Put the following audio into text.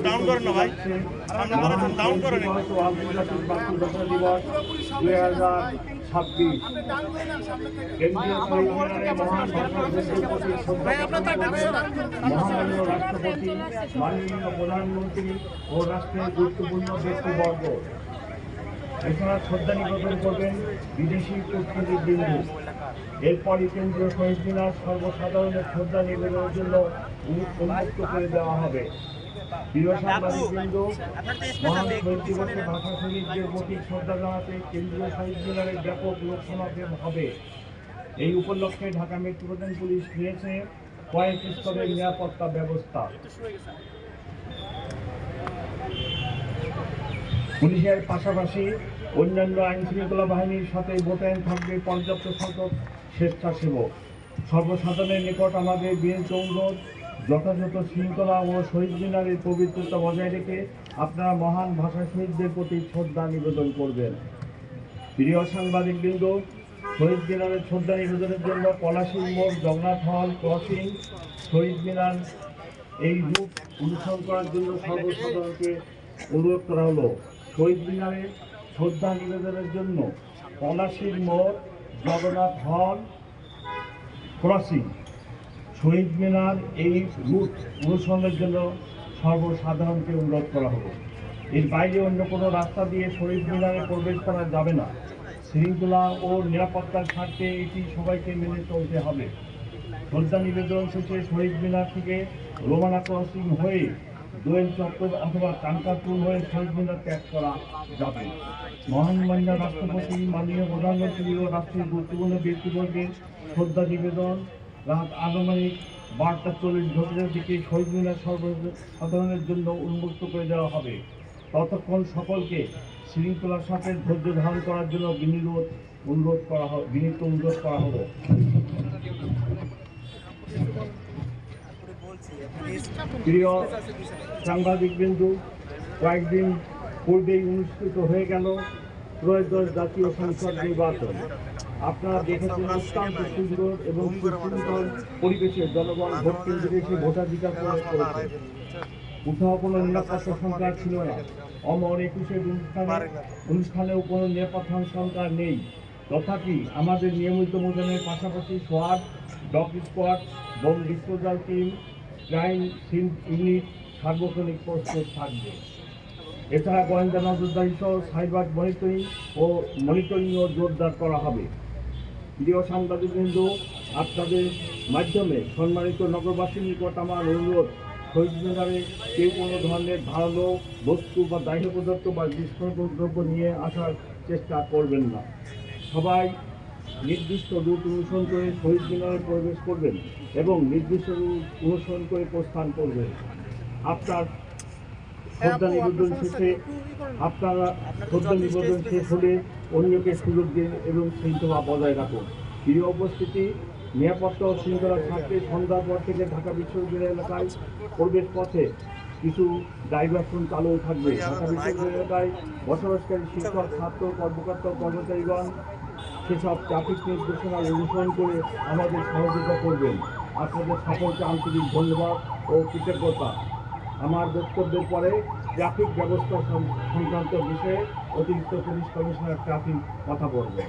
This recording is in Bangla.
ডাউন করেন না ভাই, ডাউন করেন। আন্তর্জাতিক মাতৃভাষা দিবস 2026 কেন্দ্রীয় সংবিধানে মহান ভাষাগুরুদের প্রতি শ্রদ্ধা মহামান্য রাষ্ট্রপতি, মাননীয় প্রধানমন্ত্রী ও রাষ্ট্রের গুরুত্বপূর্ণ ব্যক্তিবর্গ। এছাড়া শ্রদ্ধা নিবেদন করবেন বিদেশি কূটনীতিবৃন্দ। এরপরই কেন্দ্রীয় শহীদ মিনার সর্বসাধারণের শ্রদ্ধা নিবেদনের জন্য উন্মুক্ত করে দেওয়া হবে। প্রিয় সাংবাদিকবৃন্দ, মহান শহীদ দিবসে ভাষা শহীদদের প্রতি শ্রদ্ধা জানাতে কেন্দ্রীয় শহীদ মিনারের ব্যাপক লোক সমাগম হবে। এই উপলক্ষে ঢাকা মেট্রোপলিটন পুলিশ নিয়েছে কয়েক স্তরের নিরাপত্তা ব্যবস্থা। পুলিশের পাশাপাশি অন্যান্য আইনশৃঙ্খলা বাহিনীর সাথে মোতায়েন থাকবে পর্যাপ্ত সংখ্যক স্বেচ্ছাসেবক। সর্বসাধারণের নিকট আমাদের বিনীত অনুরোধ, যথাযথ শৃঙ্খলা ও শহীদ মিনারের পবিত্রতা বজায় রেখে আপনারা মহান ভাষা শহীদদের প্রতি শ্রদ্ধা নিবেদন করবেন। প্রিয় সাংবাদিকবৃন্দ, শহীদ মিনারের শ্রদ্ধা নিবেদনের জন্য পলাশী মোড়, জগন্নাথ হল, ক্রসিং, শহীদ মিনার এই রূপ অনুসরণ করার জন্য সর্বসাধারণকে অনুরোধ করা হলো। শহীদ মিনারে শ্রদ্ধা নিবেদনের জন্য পলাশী মোড়, জগন্নাথ হল, ক্রসিং, শহীদ মিনার এই রুট অনুসরণের জন্য সর্বসাধারণকে অনুরোধ করা হবে। এর বাইরে অন্য কোনো রাস্তা দিয়ে শহীদ মিনারে প্রবেশ করা যাবে না। শৃঙ্খলা ও নিরাপত্তার স্বার্থে এটি সবাইকে মেনে চলতে হবে। শ্রদ্ধা নিবেদন শেষে শহীদ মিনার থেকে রোমানা ক্রসিং হয়ে দোয়েল চত্বর অথবা কানকাপুর হয়ে শহীদ মিনার ত্যাগ করা যাবে। মহামান্য রাষ্ট্রপতি, মাননীয় প্রধানমন্ত্রী ও রাষ্ট্রের গুরুত্বপূর্ণ ব্যক্তিবর্গের শ্রদ্ধা নিবেদন রাত আনুমানিক 12:40 দিকে শহীদ মিনার সর্বসাধারণের জন্য উন্মুক্ত করে দেওয়া হবে। ততক্ষণ সকলকে শৃঙ্খলার সাথে ধৈর্য ধারণ করার জন্য বিনীত অনুরোধ করা হবে। প্রিয় সাংবাদিকবৃন্দ, কয়েকদিন পূর্বেই অনুষ্ঠিত হয়ে গেল ত্রয়োদশ জাতীয় সংসদ নির্বাচন। আপনারা দেখেছেন অত্যন্ত সুন্দর এবং সুশৃঙ্খল পরিবেশে জনগণ ভোট কেন্দ্রে এসে ভোটাধিকার প্রয়োগ করেছে। কোথাও কোনো নিরাপত্তা সংখ্যা ছিল না। অমর 21-এর অনুষ্ঠানেও কোনো নিরাপত্তা সংখ্যা নেই। তথাপি আমাদের নিয়মিত মোতায়েনের পাশাপাশি সোয়াট, dog squad, bomb disposal team, crime scene unit সার্বক্ষণিক প্রস্তুত থাকবে। এছাড়া গোয়েন্দা নজরদারি সহ সাইবার মনিটরিংও জোরদার করা হবে। প্রিয় সাংবাদিকবৃন্দ, আপনাদের মাধ্যমে সম্মানিত নগরবাসীর নিকট আমার অনুরোধ, শহীদ মিনারে কেউ কোনো ধরনের ধারালো বস্তু বা দাহ্য পদার্থ বা বিস্ফোরক দ্রব্য নিয়ে আসার চেষ্টা করবেন না। সবাই নির্দিষ্ট রুট অনুসরণ করে শহীদ মিনারে প্রবেশ করবেন এবং নির্দিষ্ট রুট অনুসরণ করে প্রস্থান করবেন। আপনারা শ্রদ্ধা নিবেদন শেষ হলে অন্যকে সুযোগ দিন এবং শৃঙ্খলা বজায় রাখুন। প্রিয় উপস্থিতি, নিরাপত্তা ও শৃঙ্খলার স্বার্থে সন্ধ্যার পর থেকে ঢাকা বিশ্ববিদ্যালয় এলাকায় প্রবেশ পথে কিছু ডাইভারশন চালু থাকবে। ঢাকা বিশ্ববিদ্যালয় এলাকায় বসবাসকারী শিক্ষক, ছাত্র, কর্মকর্তা, কর্মচারীগণ সেসব ট্রাফিক নির্দেশনা অনুসরণ করে আমাদের সহযোগিতা করবেন। আপনাদের সকলকে আন্তরিক ধন্যবাদ ও কৃতজ্ঞতা। আমার বক্তব্যের পরে ট্রাফিক ব্যবস্থা সংক্রান্ত বিষয়ে অতিরিক্ত পুলিশ কমিশনার ট্রাফিক কথা বলবেন।